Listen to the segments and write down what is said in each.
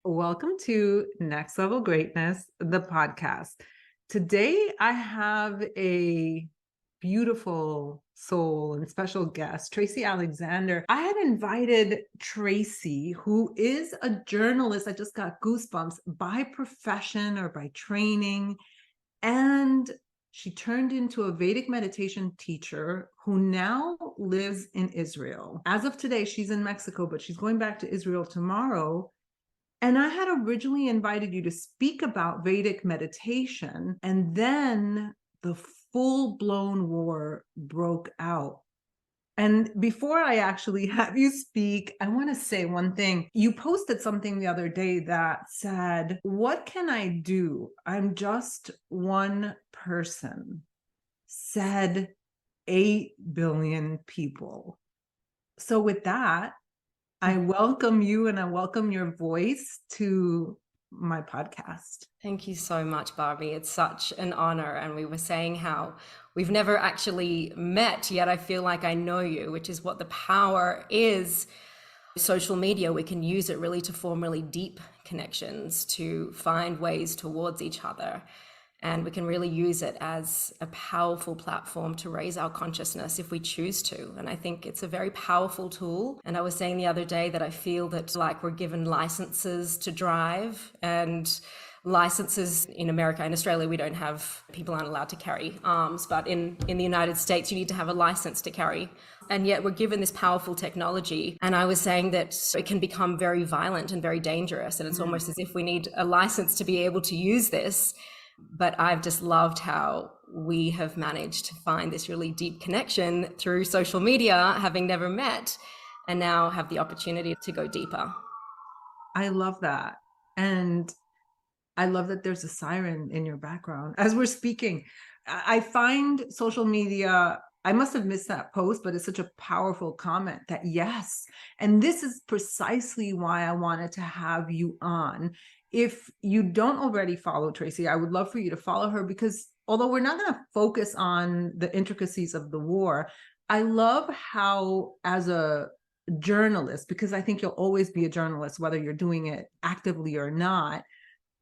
Welcome to Next Level Greatness, the podcast. Today, I have a beautiful soul and special guest, Tracy Alexander. I had invited Tracy, who is a journalist. I just got goosebumps by profession or by training. And she turned into a Vedic meditation teacher who now lives in Israel. As of today, she's in Mexico, but she's going back to Israel tomorrow. And I had originally invited you to speak about Vedic meditation, and then the full-blown war broke out. And before I actually have you speak, I want to say one thing. You posted something the other day that said, "What can I do? I'm just one person," said 8 billion people. So with that, I welcome you and I welcome your voice to my podcast. Thank you so much, Barbie. It's such an honor. And we were saying how we've never actually met, yet I feel like I know you, which is what the power is. Social media, we can use it really to form really deep connections, to find ways towards each other. And we can really use it as a powerful platform to raise our consciousness if we choose to. And I think it's a very powerful tool. And I was saying the other day that I feel that like we're given licenses to drive, and licenses in America and Australia, we don't have, people aren't allowed to carry arms, but in the United States, you need to have a license to carry. And yet we're given this powerful technology. And I was saying that it can become very violent and very dangerous. And it's almost as if we need a license to be able to use this. But I've just loved how we have managed to find this really deep connection through social media, having never met, and now have the opportunity to go deeper. I love that. And I love that there's a siren in your background as we're speaking. I find social media, I must have missed that post, but it's such a powerful comment that yes. And this is precisely why I wanted to have you on. If you don't already follow Tracy, I would love for you to follow her, because although we're not going to focus on the intricacies of the war, I love how, as a journalist, because I think you'll always be a journalist, whether you're doing it actively or not,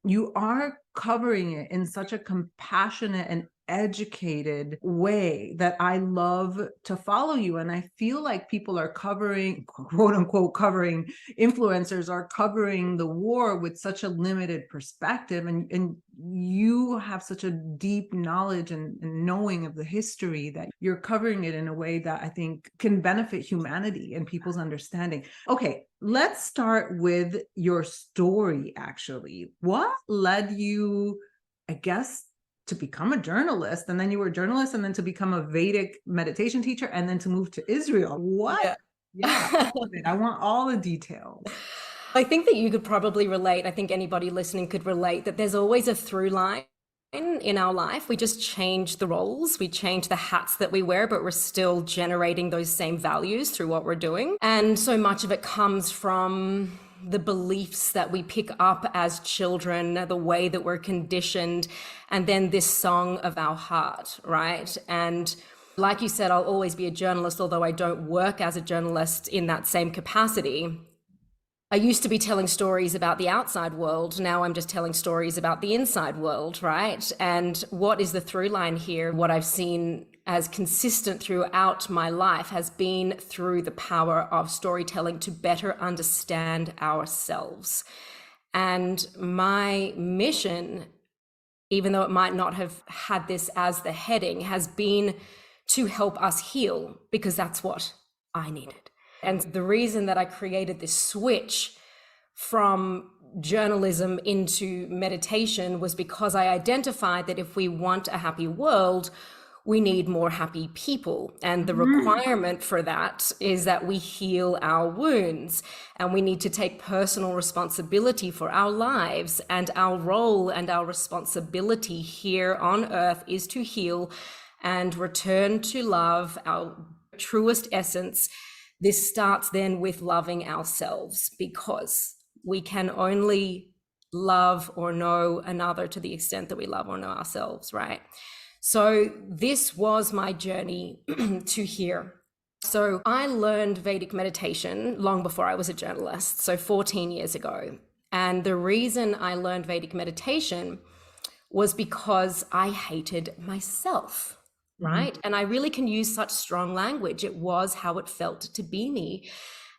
you are covering it in such a compassionate and educated way that I love to follow you. And I feel like people are covering, quote unquote, covering, influencers are covering the war with such a limited perspective. And you have such a deep knowledge and knowing of the history that you're covering it in a way that I think can benefit humanity and people's understanding. Okay, let's start with your story, actually. What led you, I guess, to become a journalist, and then you were a journalist, and then to become a Vedic meditation teacher, and then to move to Israel? What? Yeah, I want all the details. I think that you could probably relate. I think anybody listening could relate that there's always a through line in our life. We just change the roles, we change the hats that we wear, but we're still generating those same values through what we're doing. And so much of it comes from the beliefs that we pick up as children, the way that we're conditioned, and then this song of our heart, right? And like you said, I'll always be a journalist, although I don't work as a journalist in that same capacity. I used to be telling stories about the outside world. Now I'm just telling stories about the inside world, right? And what is the through line here? What I've seen as consistent throughout my life has been through the power of storytelling to better understand ourselves. And my mission, even though it might not have had this as the heading, has been to help us heal, because that's what I needed. And the reason that I created this switch from journalism into meditation was because I identified that if we want a happy world, we need more happy people. And the requirement for that is that we heal our wounds, and we need to take personal responsibility for our lives. And our role and our responsibility here on earth is to heal and return to love, our truest essence. This starts then with loving ourselves, because we can only love or know another to the extent that we love or know ourselves, right? So this was my journey to here. So I learned Vedic meditation long before I was a journalist, so 14 years ago. And the reason I learned Vedic meditation was because I hated myself, right? Mhm. And I really can use such strong language. It was how it felt to be me.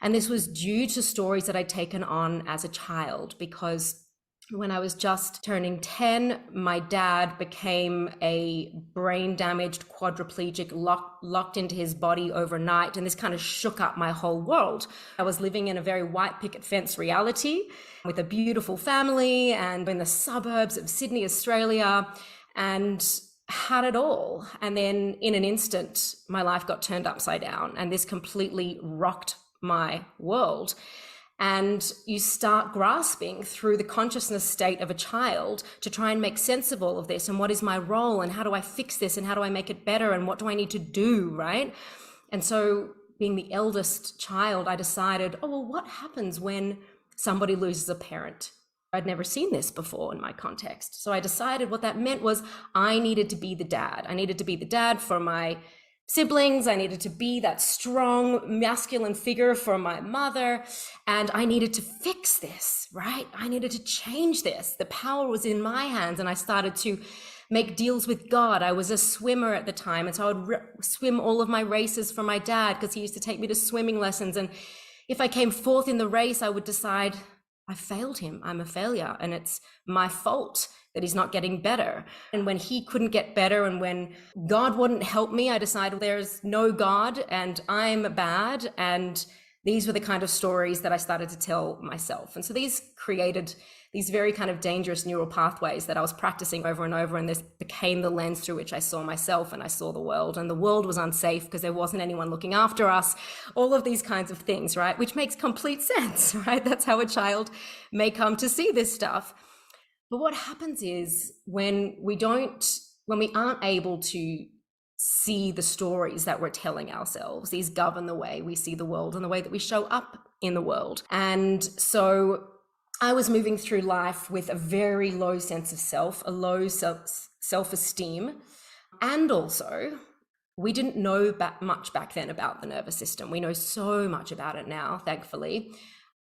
And this was due to stories that I'd taken on as a child, because when I was just turning 10, my dad became a brain damaged quadriplegic, locked into his body overnight. And this kind of shook up my whole world. I was living in a very white picket fence reality with a beautiful family and in the suburbs of Sydney, Australia, and had it all. And then in an instant, my life got turned upside down, and this completely rocked my world. And you start grasping through the consciousness state of a child to try and make sense of all of this. And what is my role? And how do I fix this? And how do I make it better? And what do I need to do? Right. And so, being the eldest child, I decided, oh, well, what happens when somebody loses a parent? I'd never seen this before in my context. So I decided what that meant was I needed to be the dad. I needed to be the dad for my siblings. I needed to be that strong masculine figure for my mother. And I needed to fix this, right? I needed to change this. The power was in my hands. And I started to make deals with God. I was a swimmer at the time. And so I would swim all of my races for my dad because he used to take me to swimming lessons. And if I came fourth in the race, I would decide I failed him. I'm a failure. And it's my fault that he's not getting better. And when he couldn't get better and when God wouldn't help me, I decided there's no God and I'm bad. And these were the kind of stories that I started to tell myself. And so these created these very kind of dangerous neural pathways that I was practicing over and over. And this became the lens through which I saw myself and I saw the world. And the world was unsafe because there wasn't anyone looking after us. All of these kinds of things, right? Which makes complete sense, right? That's how a child may come to see this stuff. But what happens is when we aren't able to see the stories that we're telling ourselves, these govern the way we see the world and the way that we show up in the world. And so I was moving through life with a very low sense of self, a low self-esteem. And also, we didn't know much back then about the nervous system. We know so much about it now, thankfully.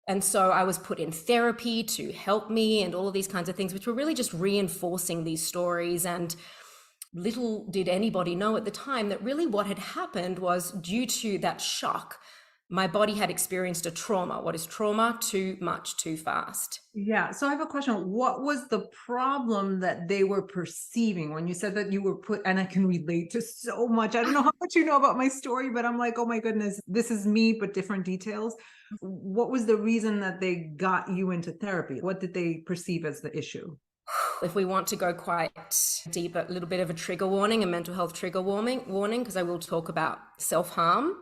And so I was put in therapy to help me and all of these kinds of things, which were really just reinforcing these stories. And little did anybody know at the time that really what had happened was due to that shock, my body had experienced a trauma. What is trauma? Too much, too fast. Yeah. So I have a question. What was the problem that they were perceiving when you said that you were put, and I can relate to so much. I don't know how much you know about my story, but I'm like, oh my goodness, this is me, but different details. What was the reason that they got you into therapy? What did they perceive as the issue? If we want to go quite deep, a little bit of a trigger warning, a mental health trigger warning, because I will talk about self-harm.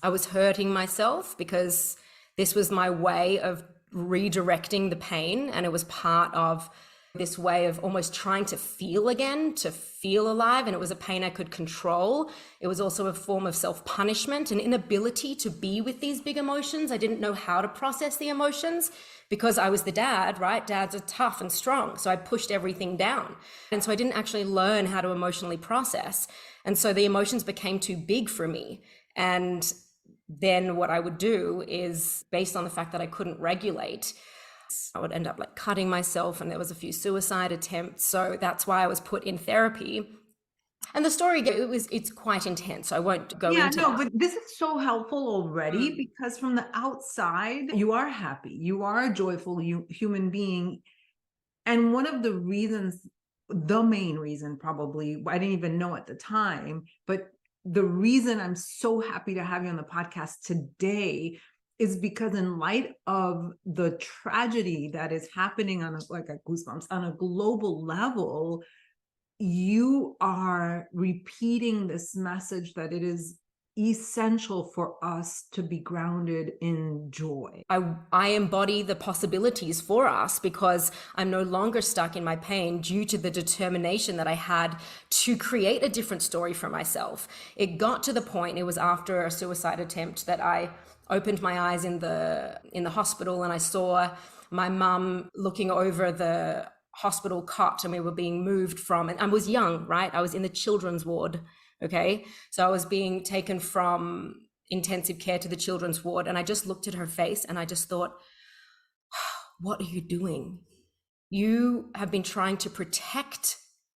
I was hurting myself because this was my way of redirecting the pain. And it was part of this way of almost trying to feel again, to feel alive. And it was a pain I could control. It was also a form of self-punishment, an inability to be with these big emotions. I didn't know how to process the emotions because I was the dad, right? Dads are tough and strong. So I pushed everything down. And so I didn't actually learn how to emotionally process. And so the emotions became too big for me. And then what I would do is, based on the fact that I couldn't regulate, I would end up like cutting myself, and there was a few suicide attempts. So that's why I was put in therapy. And the story, it's quite intense. So I won't go into that. But this is so helpful already because from the outside, you are happy. You are a joyful human being. And one of the reasons, the main reason probably, I didn't even know at the time, but the reason I'm so happy to have you on the podcast today is because in light of the tragedy that is happening on goosebumps on a global level, you are repeating this message that it is essential for us to be grounded in joy. I embody the possibilities for us because I'm no longer stuck in my pain due to the determination that I had to create a different story for myself. It got to the point, it was after a suicide attempt, that I opened my eyes in the hospital and I saw my mum looking over the hospital cot, and we were being moved from, and I was young, right? I was in the children's ward. Okay. So I was being taken from intensive care to the children's ward. And I just looked at her face and I just thought, what are you doing? You have been trying to protect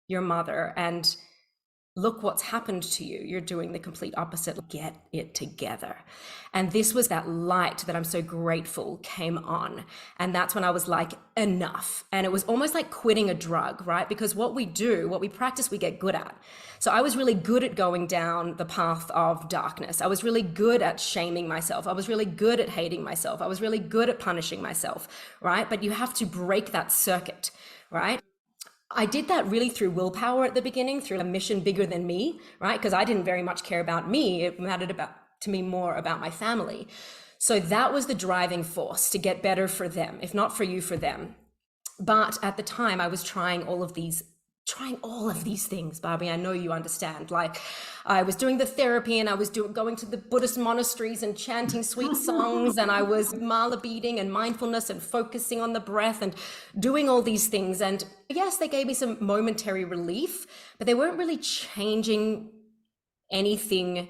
your mother, and look what's happened to you. You're doing the complete opposite. Get it together. And this was that light that I'm so grateful came on. And that's when I was like, enough. And it was almost like quitting a drug, right? Because what we do, what we practice, we get good at. So I was really good at going down the path of darkness. I was really good at shaming myself. I was really good at hating myself. I was really good at punishing myself, right? But you have to break that circuit, right? I did that really through willpower at the beginning, through a mission bigger than me, right? Because I didn't very much care about me. It mattered to me more about my family. So that was the driving force to get better for them, if not for you, for them. But at the time I was trying all of these things, Barbie. I know you understand. Like, I was doing the therapy, and I was going to the Buddhist monasteries and chanting sweet songs, and I was mala beading and mindfulness and focusing on the breath and doing all these things. And yes, they gave me some momentary relief, but they weren't really changing anything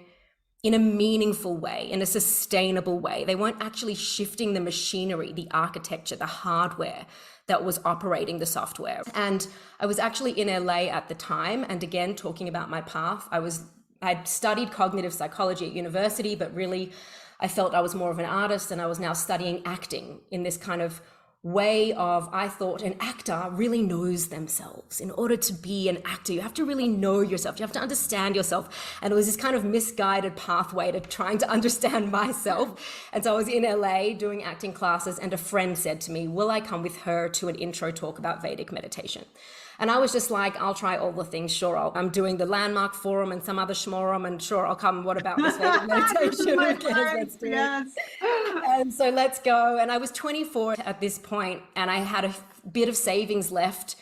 in a meaningful way, in a sustainable way. They weren't actually shifting the machinery, the architecture, the hardware that was operating the software. And I was actually in LA at the time. And again, talking about my path, I'd studied cognitive psychology at university, but really I felt I was more of an artist, and I was now studying acting in this kind of way of, I thought an actor really knows themselves. In order to be an actor, you have to really know yourself. You have to understand yourself. And it was this kind of misguided pathway to trying to understand myself. And so I was in LA doing acting classes, and a friend said to me, will I come with her to an intro talk about Vedic meditation? And I was just like, I'll try all the things. Sure, I'm doing the Landmark Forum and some other schmorum, and sure, I'll come. What about this Vedic meditation? Let's do it. And so let's go. And I was 24 at this point, and I had a bit of savings left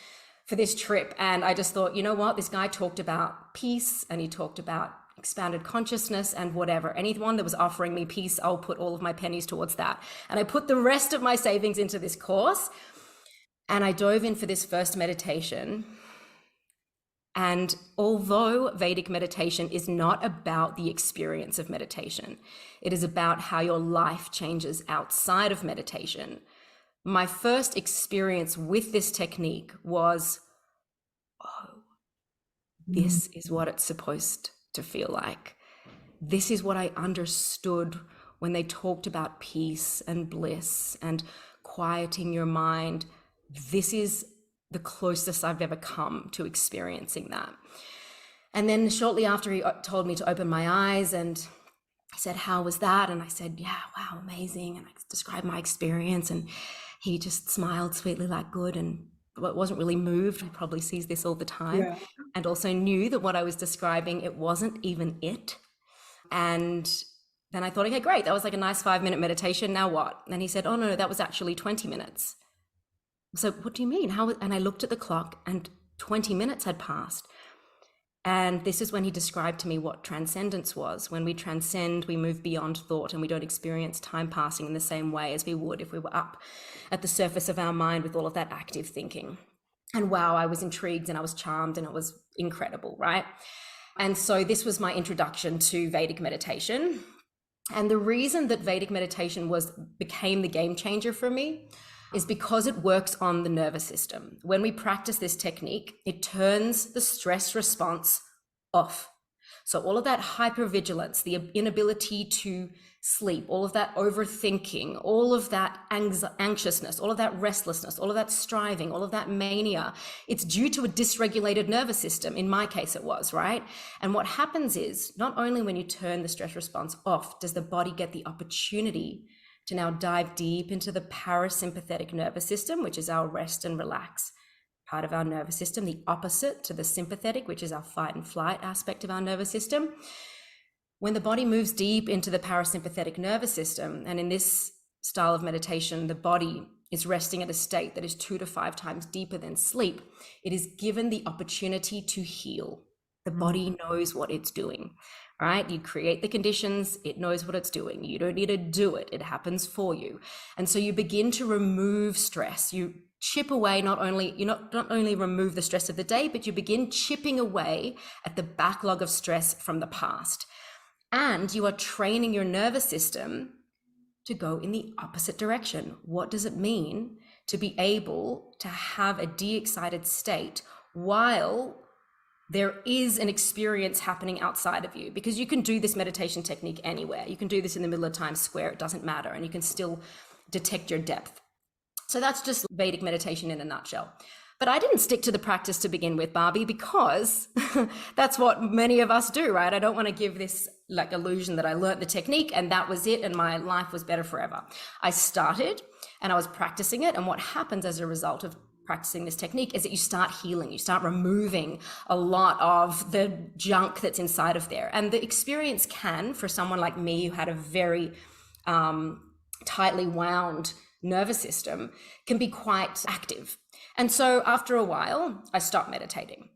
for this trip. And I just thought, you know what? This guy talked about peace, and he talked about expanded consciousness and whatever. Anyone that was offering me peace, I'll put all of my pennies towards that. And I put the rest of my savings into this course. And I dove in for this first meditation. And although Vedic meditation is not about the experience of meditation, it is about how your life changes outside of meditation. My first experience with this technique was, oh, this is what it's supposed to feel like. This is what I understood when they talked about peace and bliss and quieting your mind. This is the closest I've ever come to experiencing that. And then shortly after, he told me to open my eyes, and he said, how was that? And I said, yeah, wow, amazing. And I described my experience, and he just smiled sweetly, like, good. And wasn't really moved. He probably sees this all the time. Yeah. And also knew that what I was describing, it wasn't even it. And then I thought, okay, great. That was like a nice 5-minute meditation. Now what? And he said, oh no, that was actually 20 minutes. So what do you mean? How? And I looked at the clock, and 20 minutes had passed. And this is when he described to me what transcendence was. When we transcend, we move beyond thought, and we don't experience time passing in the same way as we would if we were up at the surface of our mind with all of that active thinking. And wow, I was intrigued, and I was charmed, and it was incredible, right? And so this was my introduction to Vedic meditation. And the reason that Vedic meditation became the game changer for me is because it works on the nervous system. When we practice this technique, it turns the stress response off. So all of that hypervigilance, the inability to sleep, all of that overthinking, all of that anxiousness, all of that restlessness, all of that striving, all of that mania, it's due to a dysregulated nervous system. In my case, it was, right? And what happens is, not only when you turn the stress response off, does the body get the opportunity to now dive deep into the parasympathetic nervous system, which is our rest and relax part of our nervous system, the opposite to the sympathetic, which is our fight and flight aspect of our nervous system. When the body moves deep into the parasympathetic nervous system, and in this style of meditation, the body is resting at a state that is 2 to 5 times deeper than sleep, it is given the opportunity to heal. The body knows what it's doing, right? You create the conditions, it knows what it's doing. You don't need to do it, it happens for you. And so you begin to remove stress. You chip away, not only remove the stress of the day, but you begin chipping away at the backlog of stress from the past. And you are training your nervous system to go in the opposite direction. What does it mean to be able to have a de-excited state while there is an experience happening outside of you, because you can do this meditation technique anywhere. You can do this in the middle of Times Square, it doesn't matter, and you can still detect your depth. So that's just Vedic meditation in a nutshell. But I didn't stick to the practice to begin with, Barbie, because that's what many of us do, right? I don't want to give this like illusion that I learned the technique and that was it and my life was better forever. I started and I was practicing it. And what happens as a result of practicing this technique is that you start healing, you start removing a lot of the junk that's inside of there. And the experience can, for someone like me who had a very tightly wound nervous system, can be quite active. And so after a while, I stopped meditating.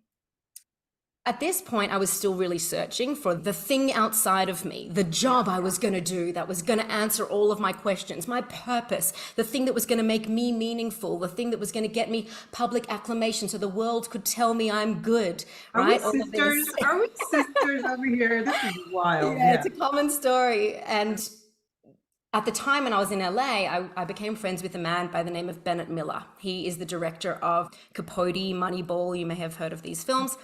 At this point, I was still really searching for the thing outside of me, the job I was going to do that was going to answer all of my questions, my purpose, the thing that was going to make me meaningful, the thing that was going to get me public acclamation so the world could tell me I'm good, right? Are we sisters? Are we sisters over here? This is wild. Yeah, it's a common story. And at the time when I was in LA, I became friends with a man by the name of Bennett Miller. He is the director of Capote, Moneyball. You may have heard of these films.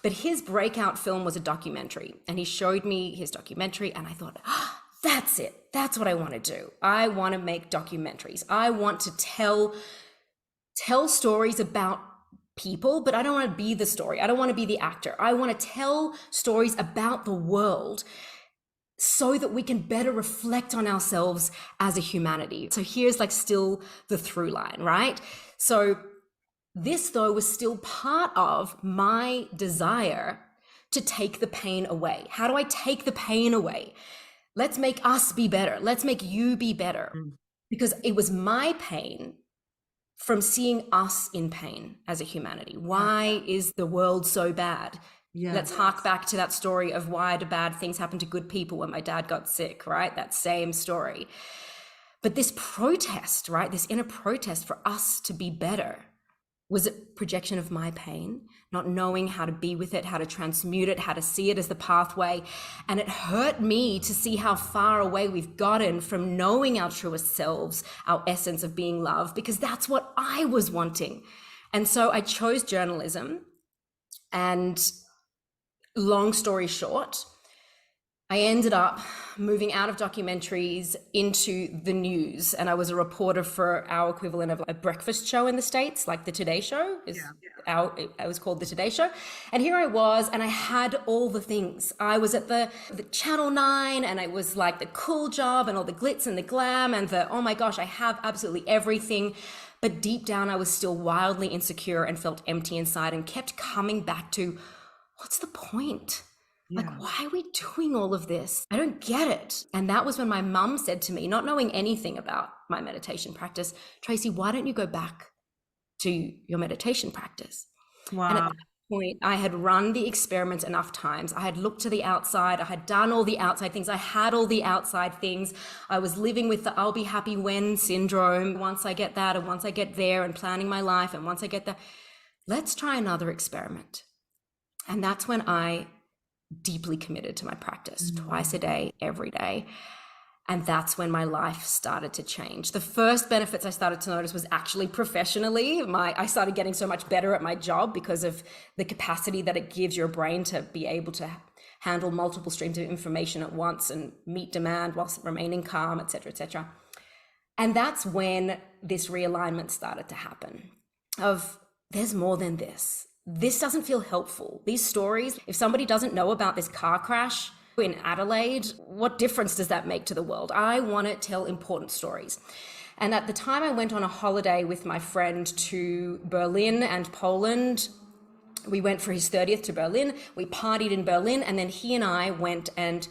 But his breakout film was a documentary. And he showed me his documentary and I thought, oh, that's it. That's what I want to do. I want to make documentaries. I want to tell stories about people, but I don't want to be the story. I don't want to be the actor. I want to tell stories about the world so that we can better reflect on ourselves as a humanity. So here's like still the through line, right? So this though was still part of my desire to take the pain away. How do I take the pain away? Let's make us be better. Let's make you be better. Because it was my pain from seeing us in pain as a humanity. Why is the world so bad? Yes. Let's hark back to that story of why do bad things happen to good people when my dad got sick, right? That same story. But this protest, right? This inner protest for us to be better was a projection of my pain, not knowing how to be with it, how to transmute it, how to see it as the pathway. And it hurt me to see how far away we've gotten from knowing our truest selves, our essence of being love, because that's what I was wanting. And so I chose journalism. And long story short, I ended up moving out of documentaries into the news, and I was a reporter for our equivalent of a breakfast show in the States, like the Today Show. It was called the Today Show. And here I was, and I had all the things. I was at the Channel 9, and I was like the cool job and all the glitz and the glam and the, oh my gosh, I have absolutely everything. But deep down, I was still wildly insecure and felt empty inside and kept coming back to, what's the point? Yeah. Like, why are we doing all of this? I don't get it. And that was when my mum said to me, not knowing anything about my meditation practice, Tracy, why don't you go back to your meditation practice? Wow. And at that point, I had run the experiments enough times. I had looked to the outside. I had done all the outside things. I had all the outside things. I was living with the I'll be happy when syndrome. Once I get that, and once I get there, and planning my life, and once I get that, let's try another experiment. And that's when I deeply committed to my practice, twice a day, every day. And that's when my life started to change. The first benefits I started to notice was actually professionally. I started getting so much better at my job because of the capacity that it gives your brain to be able to handle multiple streams of information at once and meet demand whilst remaining calm, et cetera, et cetera. And that's when this realignment started to happen of there's more than this. This doesn't feel helpful. These stories, if somebody doesn't know about this car crash in Adelaide, what difference does that make to the world? I want to tell important stories. And at the time I went on a holiday with my friend to Berlin and Poland. We went for his 30th to Berlin. We partied in Berlin, and then he and I went and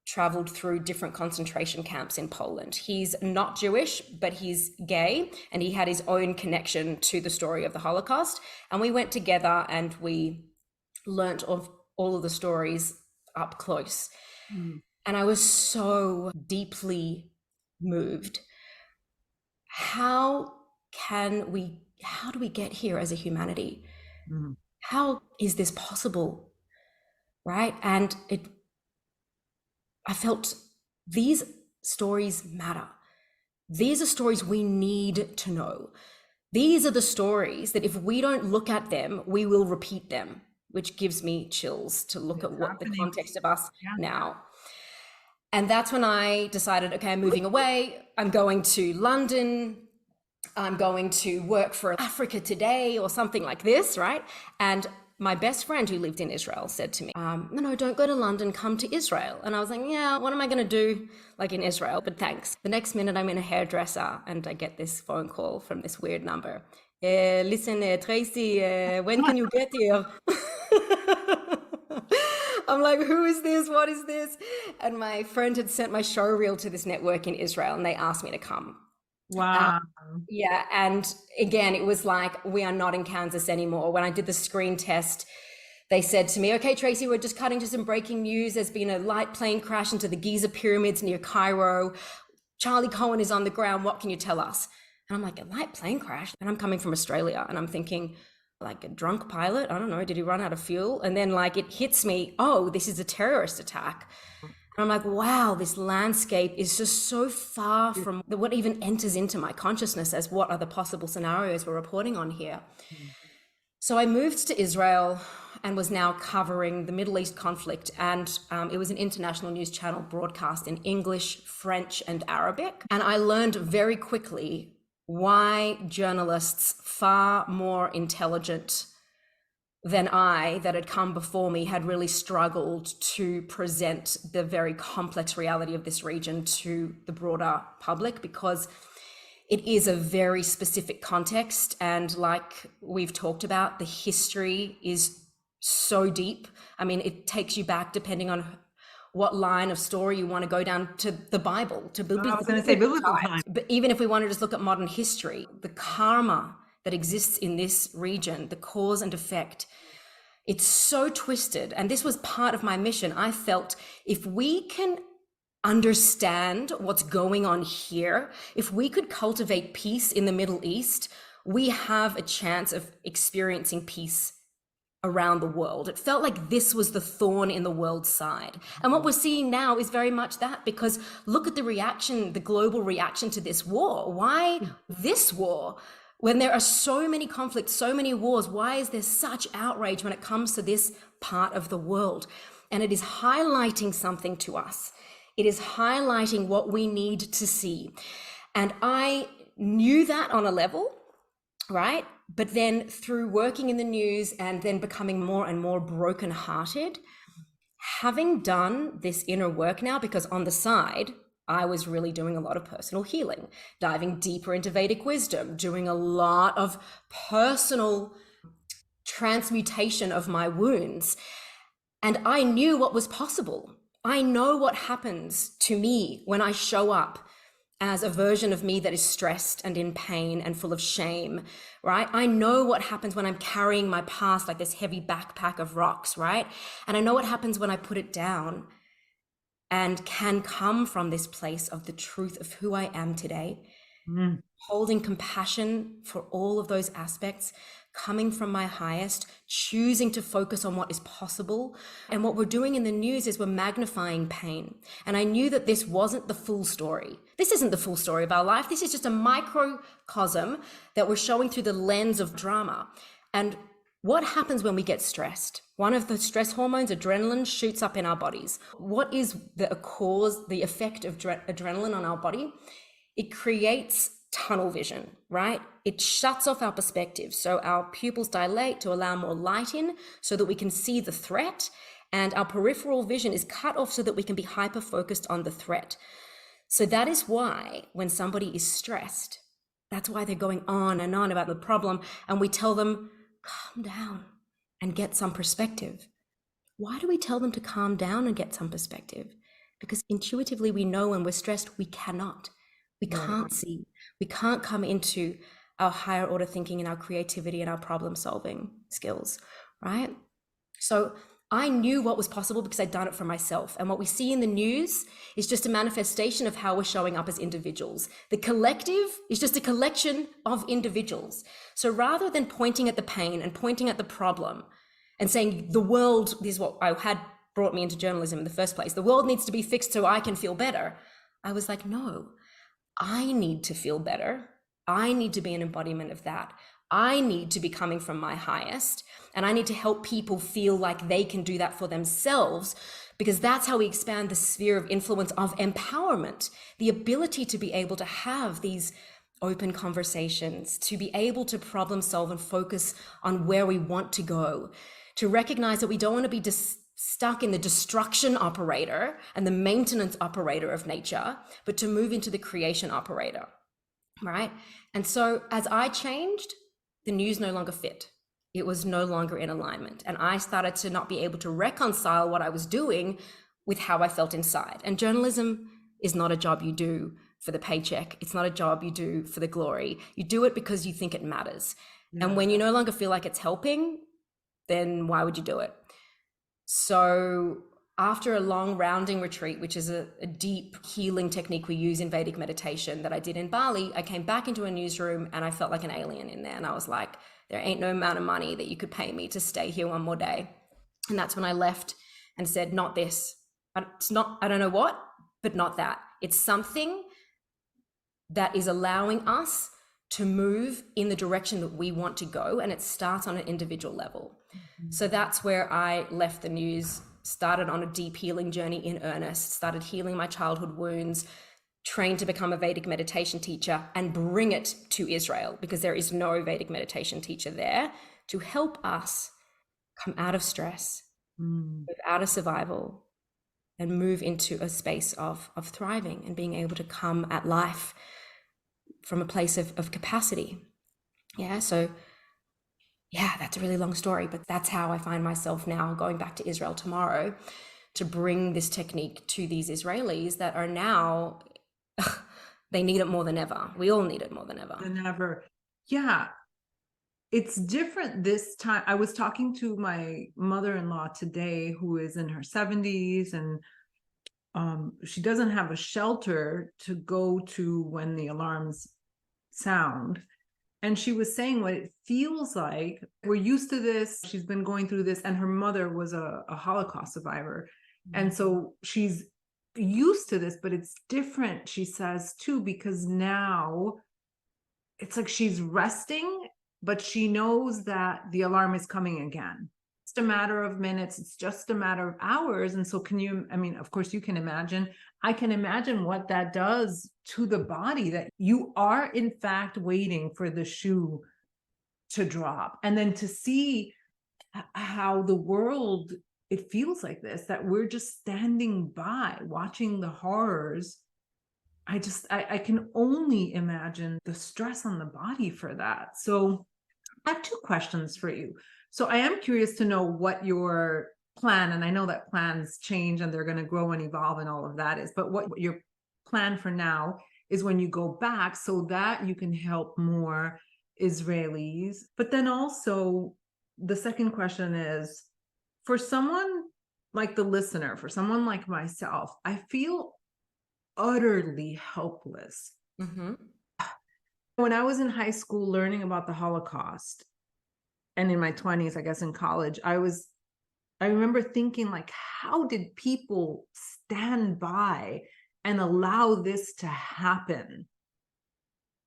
traveled through different concentration camps in Poland. He's not Jewish, but he's gay, and he had his own connection to the story of the Holocaust. And we went together and we learnt of all of the stories up close. And I was so deeply moved. How do we get here as a humanity? How is this possible? Right? And I felt these stories matter. These are stories we need to know. These are the stories that if we don't look at them, we will repeat them, which gives me chills to look at what the context of us now. And that's when I decided, okay, I'm moving away. I'm going to London. I'm going to work for Africa Today or something like this, right? And my best friend who lived in Israel said to me, no, don't go to London, come to Israel. And I was like, yeah, what am I going to do like in Israel? But thanks. The next minute I'm in a hairdresser and I get this phone call from this weird number. Listen, Tracy, when can you get here? I'm like, who is this? What is this? And my friend had sent my show reel to this network in Israel and they asked me to come. Wow. Yeah. And again, it was like, we are not in Kansas anymore. When I did the screen test, they said to me, okay, Tracy, we're just cutting to some breaking news. There's been a light plane crash into the Giza pyramids near Cairo. Charlie Cohen is on the ground. What can you tell us? And I'm like, a light plane crash? And I'm coming from Australia and I'm thinking, like a drunk pilot? I don't know. Did he run out of fuel? And then like it hits me, oh, this is a terrorist attack. And I'm like, wow, this landscape is just so far from what even enters into my consciousness as what are the possible scenarios we're reporting on here. So I moved to Israel and was now covering the Middle East conflict. And it was an international news channel broadcast in English, French, and Arabic. And I learned very quickly why journalists far more intelligent than I that had come before me had really struggled to present the very complex reality of this region to the broader public, because it is a very specific context. And like we've talked about, the history is so deep. I mean, it takes you back, depending on what line of story you want to go down, to the Bible, to biblical. I was going to say biblical times. But even if we want to just look at modern history, the karma that exists in this region, the cause and effect, it's so twisted. And this was part of my mission. I felt if we can understand what's going on here, if we could cultivate peace in the Middle East, we have a chance of experiencing peace around the world. It felt like this was the thorn in the world's side. And what we're seeing now is very much that, because look at the reaction, the global reaction to this war. Why this war? When there are so many conflicts, so many wars, why is there such outrage when it comes to this part of the world? And it is highlighting something to us. It is highlighting what we need to see. And I knew that on a level, right? But then through working in the news and then becoming more and more brokenhearted, having done this inner work now, because on the side, I was really doing a lot of personal healing, diving deeper into Vedic wisdom, doing a lot of personal transmutation of my wounds. And I knew what was possible. I know what happens to me when I show up as a version of me that is stressed and in pain and full of shame, right? I know what happens when I'm carrying my past like this heavy backpack of rocks, right? And I know what happens when I put it down and can come from this place of the truth of who I am today, holding compassion for all of those aspects, coming from my highest, choosing to focus on what is possible. And what we're doing in the news is we're magnifying pain. And I knew that this wasn't the full story. This isn't the full story of our life. This is just a microcosm that we're showing through the lens of drama. And what happens when we get stressed? One of the stress hormones, adrenaline, shoots up in our bodies. What is the cause, the effect of adrenaline on our body? It creates tunnel vision, right? It shuts off our perspective. So our pupils dilate to allow more light in so that we can see the threat. And our peripheral vision is cut off so that we can be hyper-focused on the threat. So that is why when somebody is stressed, that's why they're going on and on about the problem. And we tell them, calm down and get some perspective. Why do we tell them to calm down and get some perspective? Because intuitively we know when we're stressed, we cannot. We can't see. We can't come into our higher order thinking and our creativity and our problem solving skills, right? So I knew what was possible because I'd done it for myself. And what we see in the news is just a manifestation of how we're showing up as individuals. The collective is just a collection of individuals. So rather than pointing at the pain and pointing at the problem and saying the world, this is what I had brought me into journalism in the first place, the world needs to be fixed so I can feel better, I was like, no, I need to feel better. I need to be an embodiment of that. I need to be coming from my highest, and I need to help people feel like they can do that for themselves, because that's how we expand the sphere of influence of empowerment, the ability to be able to have these open conversations, to be able to problem solve and focus on where we want to go, to recognize that we don't want to be stuck in the destruction operator and the maintenance operator of nature, but to move into the creation operator, right? And so as I changed, the news no longer fit. It was no longer in alignment. And I started to not be able to reconcile what I was doing with how I felt inside. And journalism is not a job you do for the paycheck. It's not a job you do for the glory. You do it because you think it matters. Yeah. And when you no longer feel like it's helping, then why would you do it? So after a long rounding retreat, which is a deep healing technique we use in Vedic meditation that I did in Bali, I came back into a newsroom and I felt like an alien in there. And I was like, there ain't no amount of money that you could pay me to stay here one more day. And that's when I left and said, not this. It's not, I don't know what, but not that. It's something that is allowing us to move in the direction that we want to go. And it starts on an individual level. Mm-hmm. So that's where I left the news, started on a deep healing journey in earnest, started healing my childhood wounds, trained to become a Vedic meditation teacher and bring it to Israel, because there is no Vedic meditation teacher there to help us come out of stress, move out of survival, and move into a space of thriving and being able to come at life from a place of capacity. Yeah, so yeah, that's a really long story, but that's how I find myself now going back to Israel tomorrow to bring this technique to these Israelis that are now, they need it more than ever. We all need it more than ever. Than ever. Yeah. It's different this time. I was talking to my mother-in-law today, who is in her 70s, and she doesn't have a shelter to go to when the alarms sound. And she was saying what it feels like. We're used to this. She's been going through this, and her mother was a Holocaust survivor. Mm-hmm. And so she's used to this, but it's different, she says, too, because now it's like she's resting, but she knows that the alarm is coming again. It's a matter of minutes. It's just a matter of hours. And so can you, I mean, of course you can imagine, I can imagine what that does to the body, that you are in fact waiting for the shoe to drop. And then to see how the world, it feels like this, that we're just standing by watching the horrors. I can only imagine the stress on the body for that. So I have two questions for you. So I am curious to know what your plan, and I know that plans change and they're going to grow and evolve and all of that is, but what your plan for now is when you go back so that you can help more Israelis. But then also the second question is, for someone like the listener, for someone like myself, I feel utterly helpless. Mm-hmm. When I was in high school learning about the Holocaust, and in my 20s, I guess in college, I remember thinking, like, how did people stand by and allow this to happen?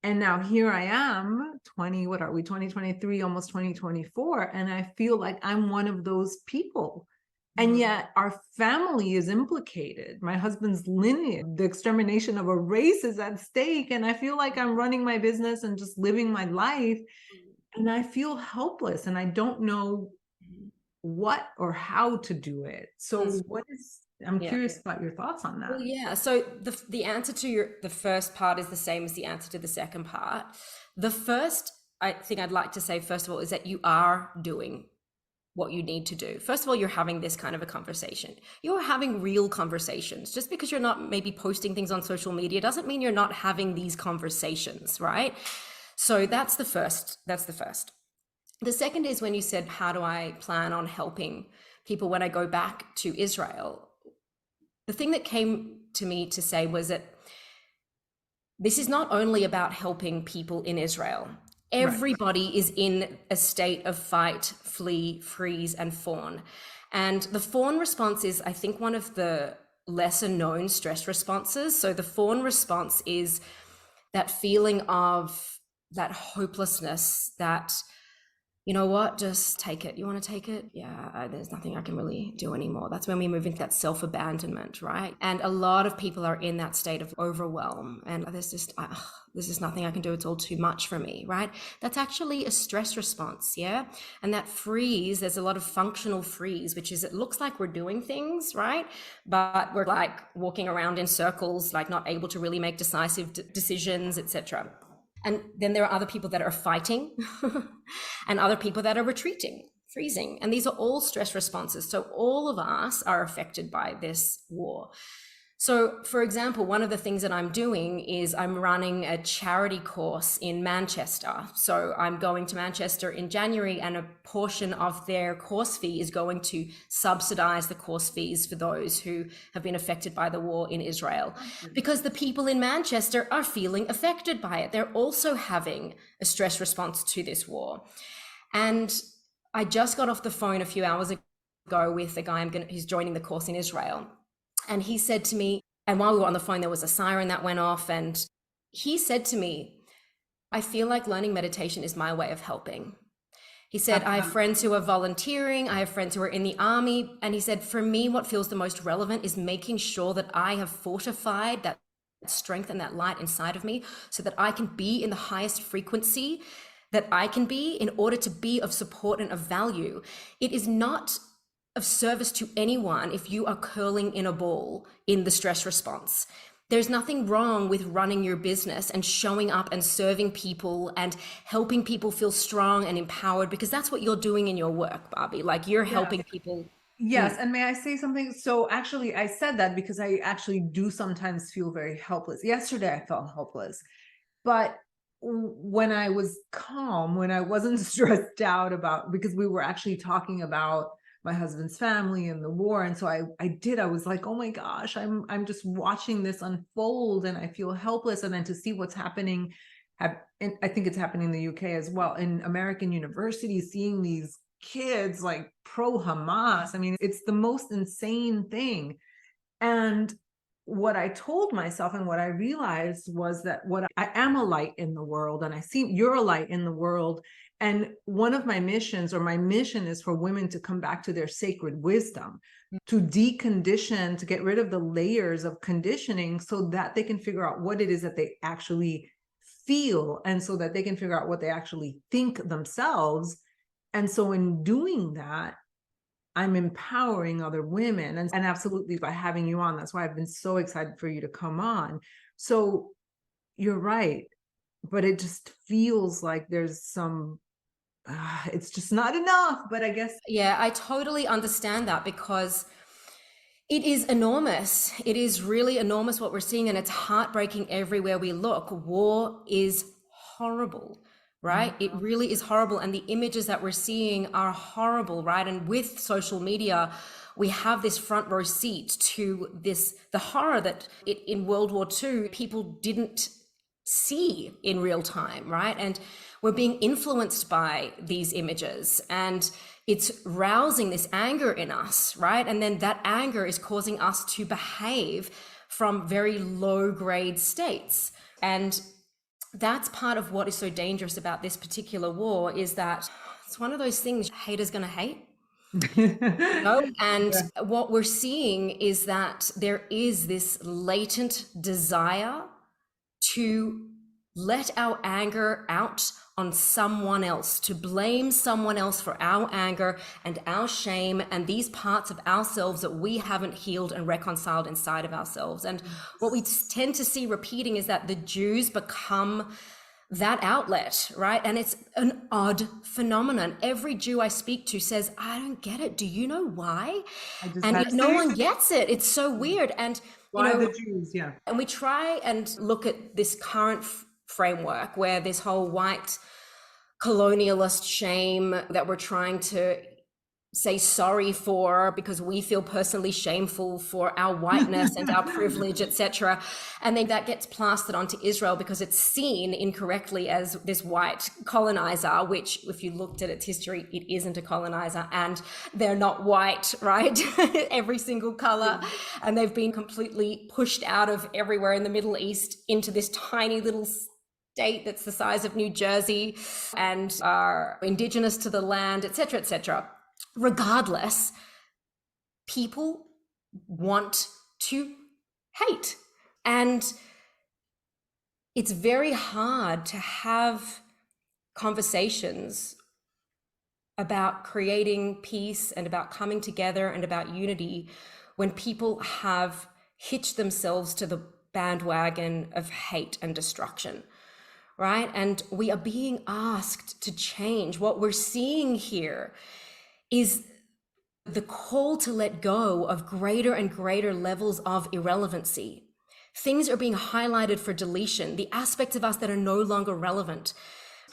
And now here I am, 2023, almost 2024, and I feel like I'm one of those people. And yet our family is implicated. My husband's lineage, the extermination of a race is at stake. And I feel like I'm running my business and just living my life. And I feel helpless and I don't know what or how to do it. So I'm curious about your thoughts on that. Well, yeah. So the answer to the first part is the same as the answer to the second part. The first, I think I'd like to say, first of all, is that you are doing what you need to do. First of all, you're having this kind of a conversation. You're having real conversations. Just because you're not maybe posting things on social media doesn't mean you're not having these conversations, right? So that's the first. The second is when you said, how do I plan on helping people when I go back to Israel? The thing that came to me to say was that this is not only about helping people in Israel. Everybody is in a state of fight, flee, freeze, and fawn. And the fawn response is, I think, one of the lesser known stress responses. So the fawn response is that feeling of that hopelessness, that, you know what, just take it. You want to take it? Yeah, there's nothing I can really do anymore. That's when we move into that self-abandonment, right? And a lot of people are in that state of overwhelm, and there's just nothing I can do. It's all too much for me, right? That's actually a stress response, yeah? And that freeze, there's a lot of functional freeze, which is, it looks like we're doing things, right? But we're like walking around in circles, like not able to really make decisive decisions, etc. And then there are other people that are fighting and other people that are retreating, freezing. And these are all stress responses. So all of us are affected by this war. So, for example, one of the things that I'm doing is I'm running a charity course in Manchester. So I'm going to Manchester in January, and a portion of their course fee is going to subsidize the course fees for those who have been affected by the war in Israel. Because the people in Manchester are feeling affected by it. They're also having a stress response to this war. And I just got off the phone a few hours ago with a guy who's joining the course in Israel. And he said to me, and while we were on the phone, there was a siren that went off. And he said to me, I feel like learning meditation is my way of helping. He said, I have friends who are volunteering. I have friends who are in the army. And he said, for me, what feels the most relevant is making sure that I have fortified that strength and that light inside of me so that I can be in the highest frequency that I can be in order to be of support and of value. It is not of service to anyone if you are curling in a ball in the stress response. There's nothing wrong with running your business and showing up and serving people and helping people feel strong and empowered, because that's what you're doing in your work, Barbie. Like, you're helping people. Yes. And may I say something? So actually, I said that because I actually do sometimes feel very helpless. Yesterday, I felt helpless. But when I was calm, when I wasn't stressed out about, because we were actually talking about my husband's family and the war. And so I was like, oh my gosh, I'm just watching this unfold and I feel helpless. And then to see what's happening, and I think it's happening in the UK as well, in American universities, seeing these kids like pro-Hamas. I mean, it's the most insane thing. And what I told myself and what I realized was that I am a light in the world, and I see you're a light in the world. And one of my missions, or my mission, is for women to come back to their sacred wisdom, to decondition, to get rid of the layers of conditioning so that they can figure out what it is that they actually feel, and so that they can figure out what they actually think themselves. And so in doing that, I'm empowering other women, and absolutely by having you on, that's why I've been so excited for you to come on. So you're right, but it just feels like there's some, it's just not enough, but I guess. Yeah, I totally understand that, because it is enormous. It is really enormous what we're seeing, and it's heartbreaking everywhere we look. War is horrible, right? It really is horrible. And the images that we're seeing are horrible, right? And with social media, we have this front row seat to the horror that in World War II, people didn't see in real time, right? And we're being influenced by these images, and it's rousing this anger in us, right? And then that anger is causing us to behave from very low grade states. And that's part of what is so dangerous about this particular war, is that it's one of those things haters gonna hate. And what we're seeing is that there is this latent desire to let our anger out on someone else, to blame someone else for our anger and our shame and these parts of ourselves that we haven't healed and reconciled inside of ourselves. And what we tend to see repeating is that the Jews become that outlet, right? And it's an odd phenomenon. Every Jew I speak to says, I don't get it. Do you know why? And no one gets it. It's so weird. And why the Jews? Yeah. And we try and look at this current framework where this whole white colonialist shame that we're trying to say sorry for because we feel personally shameful for our whiteness and our privilege, etc. And then that gets plastered onto Israel because it's seen incorrectly as this white colonizer, which if you looked at its history, it isn't a colonizer, and they're not white, right? Every single color. And they've been completely pushed out of everywhere in the Middle East into this tiny little state that's the size of New Jersey and are indigenous to the land, etc., etc. Regardless, people want to hate. And it's very hard to have conversations about creating peace and about coming together and about unity when people have hitched themselves to the bandwagon of hate and destruction, right? And we are being asked to change. What we're seeing here is the call to let go of greater and greater levels of irrelevancy. Things are being highlighted for deletion, the aspects of us that are no longer relevant.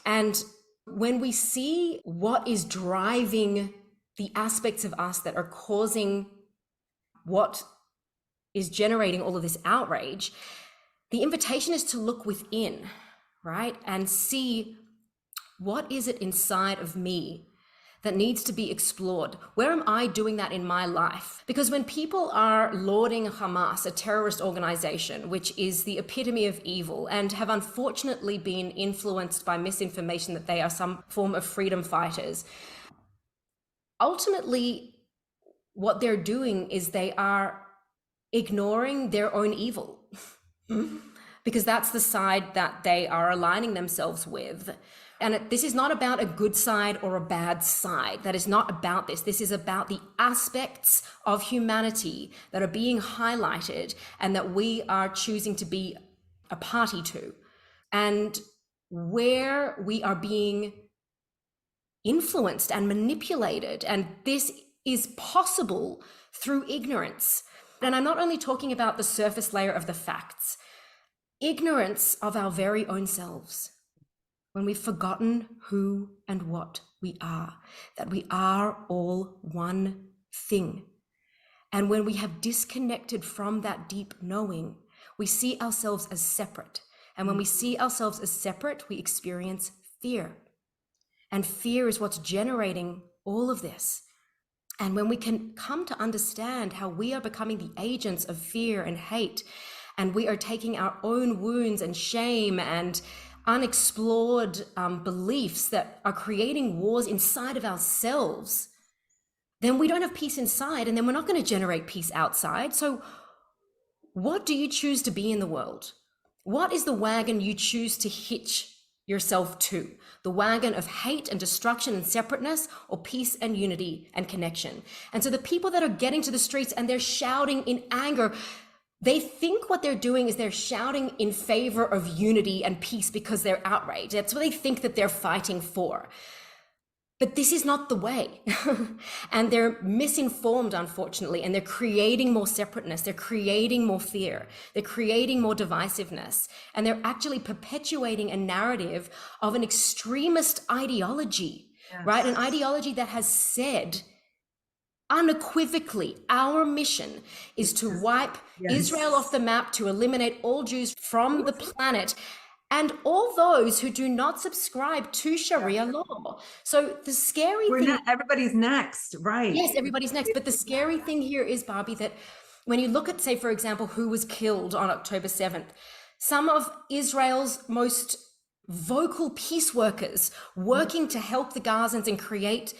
And when we see what is driving the aspects of us that are causing what is generating all of this outrage, the invitation is to look within, right? And see, what is it inside of me that needs to be explored? Where am I doing that in my life? Because when people are lauding Hamas, a terrorist organization, which is the epitome of evil, and have unfortunately been influenced by misinformation that they are some form of freedom fighters, ultimately what they're doing is they are ignoring their own evil because that's the side that they are aligning themselves with. And this is not about a good side or a bad side. That is not about this. This is about the aspects of humanity that are being highlighted and that we are choosing to be a party to. And where we are being influenced and manipulated. And this is possible through ignorance. And I'm not only talking about the surface layer of the facts, ignorance of our very own selves. When we've forgotten who and what we are, that we are all one thing. And when we have disconnected from that deep knowing, we see ourselves as separate. And when we see ourselves as separate, we experience fear. And fear is what's generating all of this. And when we can come to understand how we are becoming the agents of fear and hate, and we are taking our own wounds and shame and unexplored beliefs that are creating wars inside of ourselves, then we don't have peace inside, and then we're not going to generate peace outside. So what do you choose to be in the world? What is the wagon you choose to hitch yourself to? The wagon of hate and destruction and separateness, or peace and unity and connection? And so the people that are getting to the streets and they're shouting in anger, they think what they're doing is they're shouting in favor of unity and peace because they're outraged. That's what they think that they're fighting for. But this is not the way. And they're misinformed, unfortunately, and they're creating more separateness. They're creating more fear. They're creating more divisiveness. And they're actually perpetuating a narrative of an extremist ideology, yes, right? An ideology that has said unequivocally, our mission is to wipe Israel off the map, to eliminate all Jews from the planet, and all those who do not subscribe to Sharia law. So the scary thing... everybody's next, right? Yes, everybody's next. But the scary thing here is, Barbie, that when you look at, say, for example, who was killed on October 7th, some of Israel's most vocal peace workers working to help the Gazans and create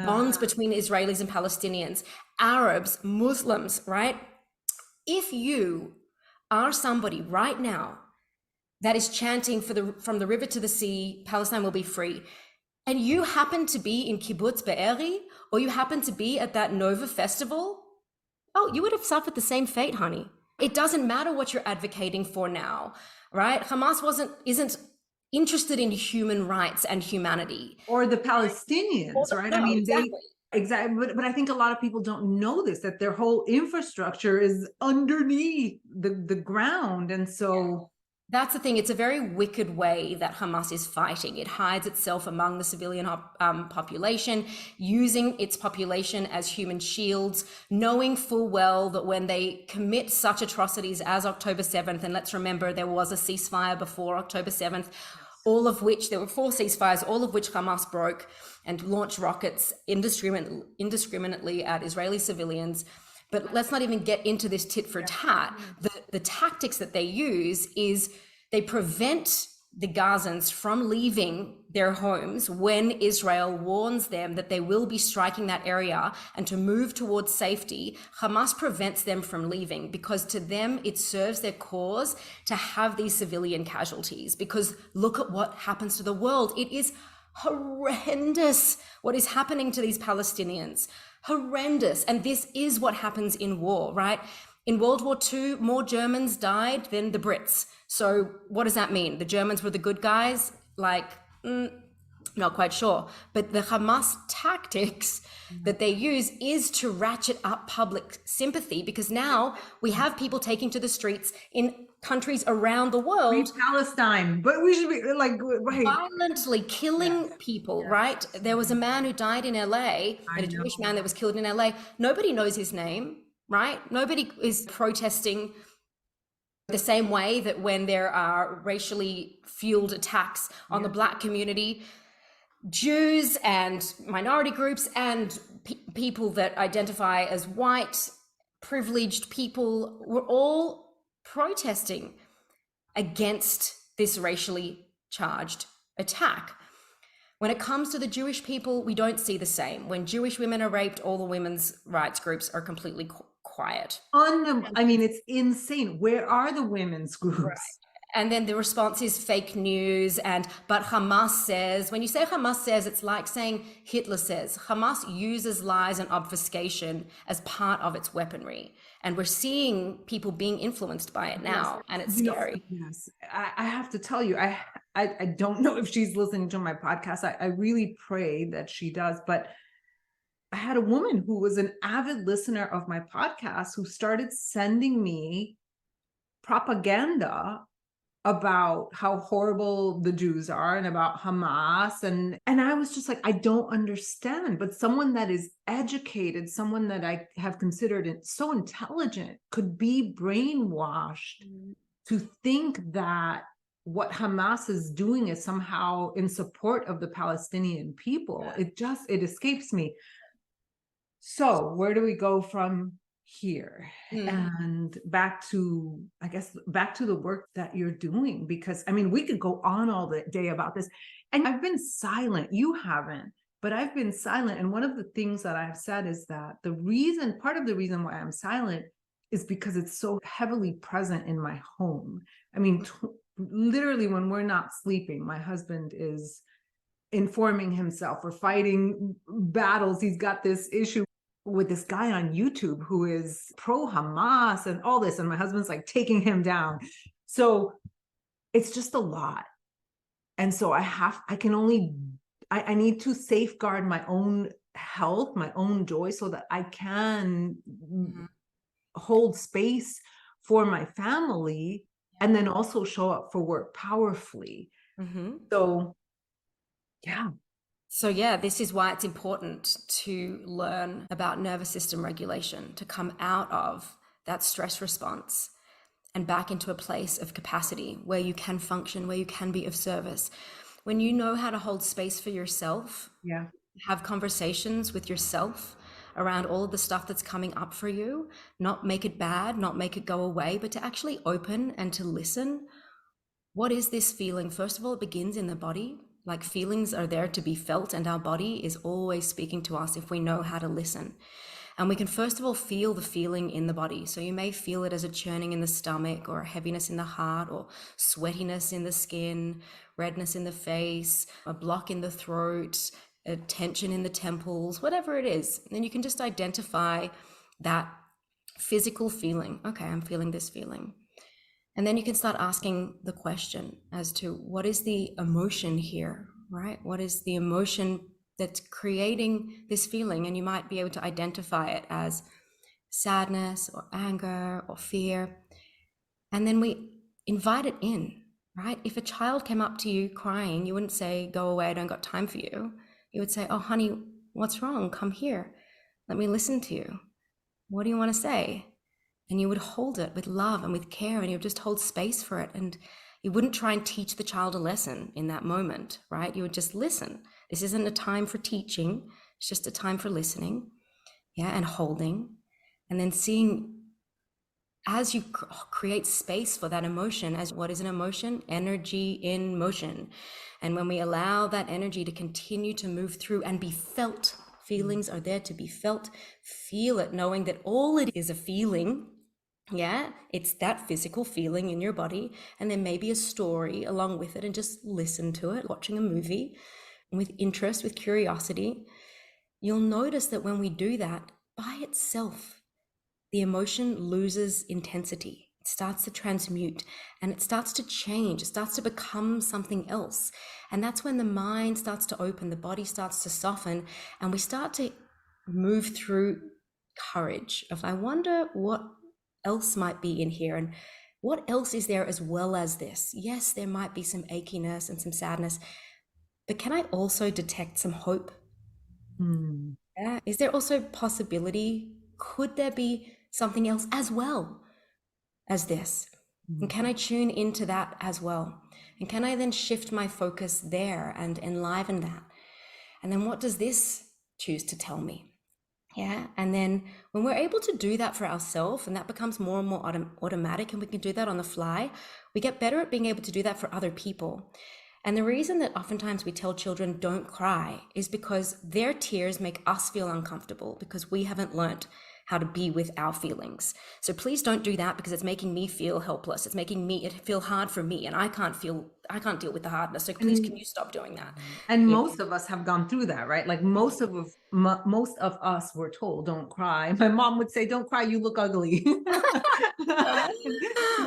bonds between Israelis and Palestinians, Arabs, Muslims, right? If you are somebody right now that is chanting from the river to the sea, Palestine will be free, and you happen to be in Kibbutz Be'eri, or you happen to be at that Nova festival, oh, you would have suffered the same fate, honey. It doesn't matter what you're advocating for now, right? Hamas isn't interested in human rights and humanity. Or the Palestinians, right? No, I mean, exactly. Exactly. But I think a lot of people don't know this, that their whole infrastructure is underneath the ground. And so That's the thing. It's a very wicked way that Hamas is fighting. It hides itself among the civilian population, using its population as human shields, knowing full well that when they commit such atrocities as October 7th, and let's remember there was a ceasefire before October 7th, all of which, there were 4 ceasefires, all of which Hamas broke and launched rockets indiscriminately at Israeli civilians. But let's not even get into this tit for tat. The tactics that they use is they prevent the Gazans from leaving their homes when Israel warns them that they will be striking that area and to move towards safety. Hamas prevents them from leaving because to them it serves their cause to have these civilian casualties, because look at what happens to the world. It is horrendous what is happening to these Palestinians. Horrendous. And this is what happens in war, right? In World War II, more Germans died than the Brits. So what does that mean? The Germans were the good guys? Like, not quite sure. But the Hamas tactics that they use is to ratchet up public sympathy, because now we have people taking to the streets in countries around the world. Free Palestine, but we should be like, right. Violently killing people, right? There was a man who died in LA, and a Jewish man that was killed in LA. Nobody knows his name, right? Nobody is protesting the same way that when there are racially fueled attacks on the Black community, Jews and minority groups and people that identify as white, privileged people were all protesting against this racially charged attack. When it comes to the Jewish people, we don't see the same. When Jewish women are raped, all the women's rights groups are completely quiet. I mean, it's insane. Where are the women's groups? Right. And then the response is fake news. But Hamas says, when you say Hamas says, it's like saying Hitler says. Hamas uses lies and obfuscation as part of its weaponry. And we're seeing people being influenced by it now. And it's scary. Yes. I have to tell you, I don't know if she's listening to my podcast. I really pray that she does. But I had a woman who was an avid listener of my podcast who started sending me propaganda about how horrible the Jews are and about Hamas. And I was just like, I don't understand. But someone that is educated, someone that I have considered it so intelligent, could be brainwashed to think that what Hamas is doing is somehow in support of the Palestinian people. It escapes me. So where do we go from here? And back to the work that you're doing, because I mean, we could go on all the day about this, and I've been silent. You haven't, but I've been silent. And one of the things that I've said is that part of the reason why I'm silent is because it's so heavily present in my home. I mean, literally when we're not sleeping, my husband is informing himself or fighting battles. He's got this issue with this guy on YouTube who is pro Hamas and all this, and my husband's like taking him down. So it's just a lot. And so I need to safeguard my own health, my own joy, so that I can hold space for my family and then also show up for work powerfully. So this is why it's important to learn about nervous system regulation, to come out of that stress response and back into a place of capacity where you can function, where you can be of service. When you know how to hold space for yourself, have conversations with yourself around all of the stuff that's coming up for you, not make it bad, not make it go away, but to actually open and to listen. What is this feeling? First of all, it begins in the body. Like, feelings are there to be felt, and our body is always speaking to us if we know how to listen. And we can first of all feel the feeling in the body. So you may feel it as a churning in the stomach, or a heaviness in the heart, or sweatiness in the skin, redness in the face, a block in the throat, a tension in the temples, whatever it is. And then you can just identify that physical feeling. Okay, I'm feeling this feeling. And then you can start asking the question as to what is the emotion here, right? What is the emotion that's creating this feeling? And you might be able to identify it as sadness or anger or fear. And then we invite it in. right? If a child came up to you crying, you wouldn't say, go away, I don't got time for you. You would say, oh, honey, what's wrong? Come here. Let me listen to you. What do you want to say? And you would hold it with love and with care, and you would just hold space for it. And you wouldn't try and teach the child a lesson in that moment, right? You would just listen. This isn't a time for teaching. It's just a time for listening, yeah, and holding. And then seeing, as you create space for that emotion, as what is an emotion? Energy in motion. And when we allow that energy to continue to move through and be felt, feelings are there to be felt, feel it, knowing that all it is a feeling. Yeah, it's that physical feeling in your body, and then maybe a story along with it, and just listen to it, watching a movie with interest, with curiosity. You'll notice that when we do that by itself, the emotion loses intensity. It starts to transmute, and it starts to change. It starts to become something else. And that's when the mind starts to open, the body starts to soften, and we start to move through courage of, I wonder what else might be in here, and what else is there as well as this? Yes, there might be some achiness and some sadness, but can I also detect some hope? Yeah. Is there also possibility? Could there be something else as well as this? And can I tune into that as well? And can I then shift my focus there and enliven that? And then what does this choose to tell me? Yeah. And then when we're able to do that for ourselves, and that becomes more and more automatic, and we can do that on the fly, we get better at being able to do that for other people. And the reason that oftentimes we tell children don't cry is because their tears make us feel uncomfortable, because we haven't learned how to be with our feelings. So please don't do that, because it's making me feel helpless. It's making it feel hard for me, and I can't deal with the hardness. So please, can you stop doing that? And most of us have gone through that, right? Like most of us were told, don't cry. My mom would say, don't cry, you look ugly.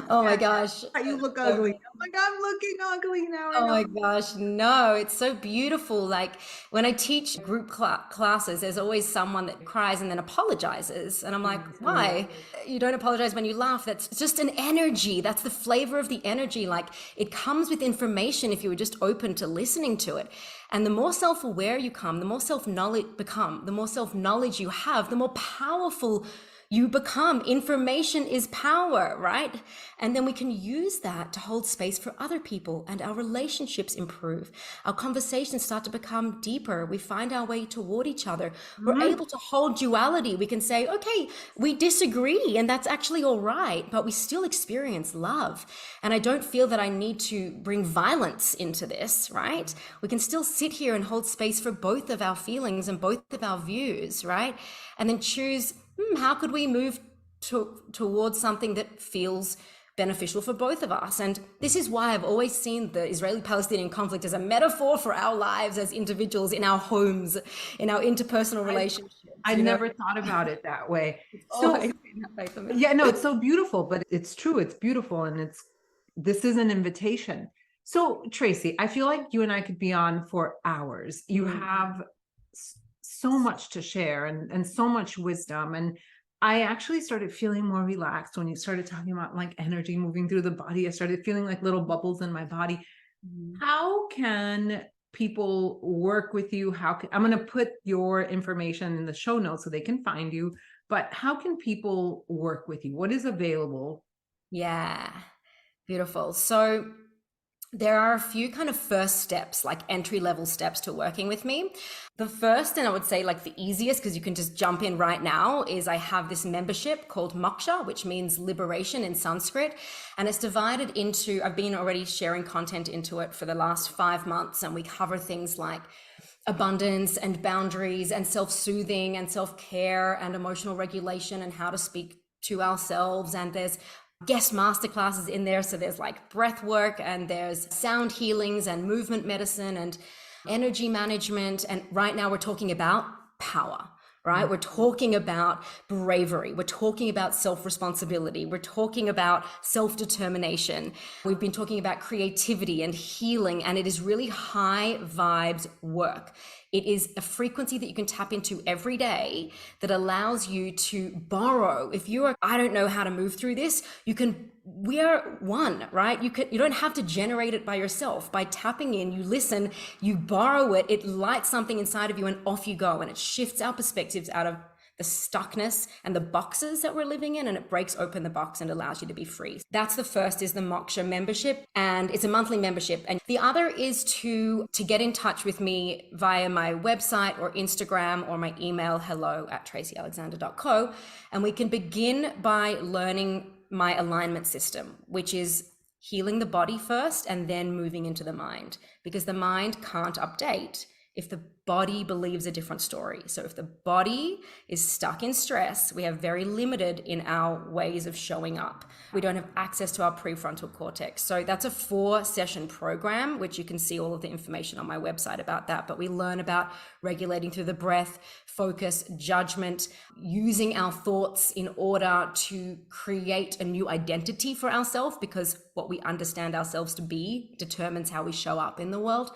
Oh my gosh. You look ugly. I'm like, I'm looking ugly now. Oh my gosh, no, it's so beautiful. Like when I teach group classes, there's always someone that cries and then apologizes. And I'm like, why? You don't apologize when you laugh. That's just an energy. That's the flavor of the energy. Like it comes with information if you were just open to listening to it. And the more self-aware you come, the more self-knowledge you have, the more powerful you become. Information is power, right? And then we can use that to hold space for other people, and our relationships improve. Our conversations start to become deeper. We find our way toward each other. We're able to hold duality. We can say, okay, we disagree, and that's actually all right, but we still experience love. And I don't feel that I need to bring violence into this, right? We can still sit here and hold space for both of our feelings and both of our views, right? And then choose, how could we move towards something that feels beneficial for both of us? And this is why I've always seen the Israeli-Palestinian conflict as a metaphor for our lives as individuals, in our homes, in our interpersonal relationships. I never thought about it that way. So no, yeah, no, it's so beautiful, but it's true. It's beautiful. And this is an invitation. So Tracy, I feel like you and I could be on for hours. You have so much to share and so much wisdom. And I actually started feeling more relaxed when you started talking about like energy moving through the body. I started feeling like little bubbles in my body. How can people work with you? I'm going to put your information in the show notes so they can find you, but how can people work with you? What is available? Yeah, beautiful. So there are a few kind of first steps, like entry-level steps to working with me. The first, and I would say like the easiest, because you can just jump in right now, is I have this membership called Moksha, which means liberation in Sanskrit. And it's divided into, I've been already sharing content into it for the last 5 months, and we cover things like abundance and boundaries and self-soothing and self-care and emotional regulation and how to speak to ourselves. And there's guest masterclasses in there. So there's like breath work, and there's sound healings and movement medicine and energy management. And right now we're talking about power, right? We're talking about bravery. We're talking about self-responsibility. We're talking about self-determination. We've been talking about creativity and healing, and it is really high vibes work. It is a frequency that you can tap into every day that allows you to borrow. If you are, I don't know how to move through this, we are one, right? You don't have to generate it by yourself. By tapping in, you listen, you borrow it, it lights something inside of you, and off you go. And it shifts our perspectives out of the stuckness and the boxes that we're living in, and it breaks open the box and allows you to be free. That's the first, is the Moksha membership, and it's a monthly membership. And the other is to get in touch with me via my website or Instagram or my email, hello@tracyalexander.co, and we can begin by learning my alignment system, which is healing the body first and then moving into the mind, because the mind can't update if the body believes a different story. So if the body is stuck in stress, we have very limited in our ways of showing up. We don't have access to our prefrontal cortex. So that's a 4-session program, which you can see all of the information on my website about that. But we learn about regulating through the breath, focus, judgment, using our thoughts in order to create a new identity for ourselves, because what we understand ourselves to be determines how we show up in the world.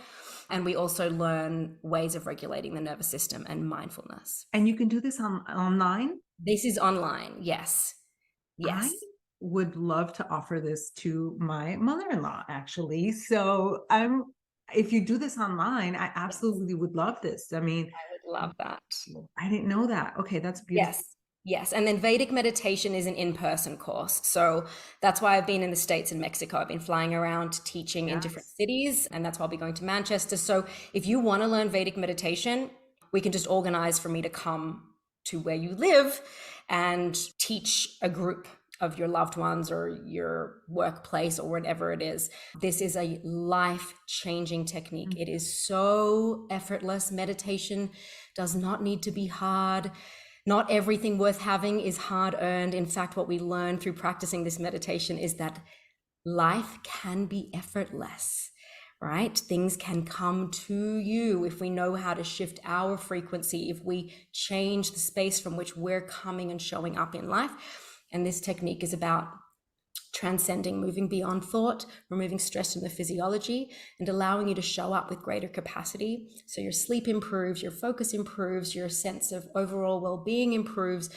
And we also learn ways of regulating the nervous system and mindfulness. And you can do this online? This is online, yes. Yes. I would love to offer this to my mother-in-law, actually. So if you do this online, I absolutely would love this. I mean, I would love that. I didn't know that. Okay, that's beautiful. Yes. And then Vedic meditation is an in-person course. So that's why I've been in the States and Mexico. I've been flying around teaching in different cities, and that's why I'll be going to Manchester. So if you want to learn Vedic meditation, we can just organize for me to come to where you live and teach a group of your loved ones or your workplace or whatever it is. This is a life-changing technique. It is so effortless. Meditation does not need to be hard. Not everything worth having is hard earned. In fact, what we learn through practicing this meditation is that life can be effortless, right? Things can come to you if we know how to shift our frequency, if we change the space from which we're coming and showing up in life. And this technique is about transcending, moving beyond thought, removing stress from the physiology, and allowing you to show up with greater capacity. So your sleep improves, your focus improves, your sense of overall well-being improves,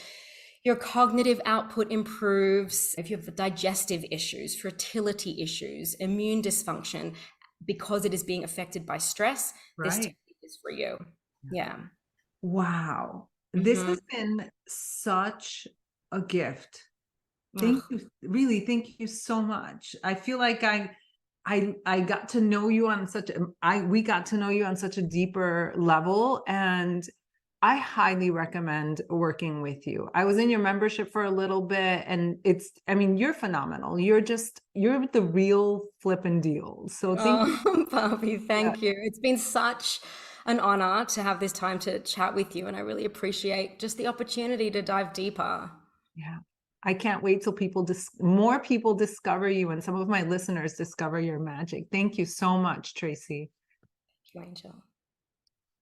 your cognitive output improves. If you have digestive issues, fertility issues, immune dysfunction, because it is being affected by stress, this technique is for you. Yeah. Wow. This has been such a gift. Thank you. Really, thank you so much. I feel like I got to know you on we got to know you on such a deeper level, and I highly recommend working with you. I was in your membership for a little bit, and you're phenomenal. You're the real flippin' deal. So thank you. Barbie, thank you. It's been such an honor to have this time to chat with you, and I really appreciate just the opportunity to dive deeper. Yeah. I can't wait till more people discover you, and some of my listeners discover your magic. Thank you so much, Tracy. Thank you, Angel.